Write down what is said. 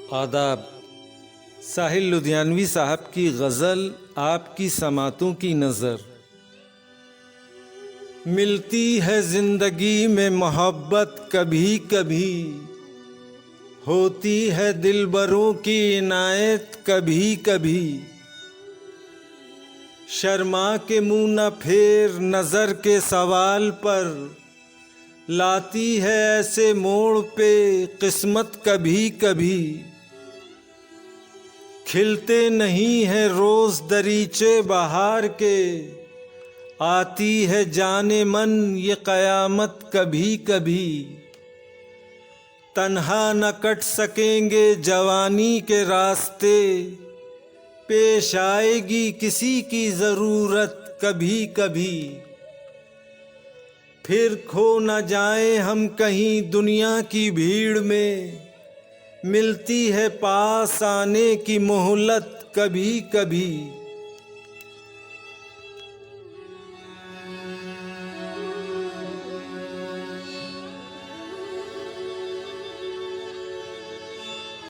आदाब। साहिल लुधियानवी साहब की गज़ल आपकी समातों की नज़र। मिलती है ज़िंदगी में मोहब्बत कभी कभी, होती है दिलबरों की इनायत कभी कभी। शर्मा के मुँह न फेर नज़र के सवाल पर, लाती है ऐसे मोड़ पे किस्मत कभी कभी। खिलते नहीं है रोज़ दरीचे बहार के, आती है जाने मन ये क़यामत कभी कभी। तन्हा न कट सकेंगे जवानी के रास्ते, पेश आएगी किसी की ज़रूरत कभी कभी। फिर खो न जाएं हम कहीं दुनिया की भीड़ में, मिलती है पास आने की मोहलत कभी कभी।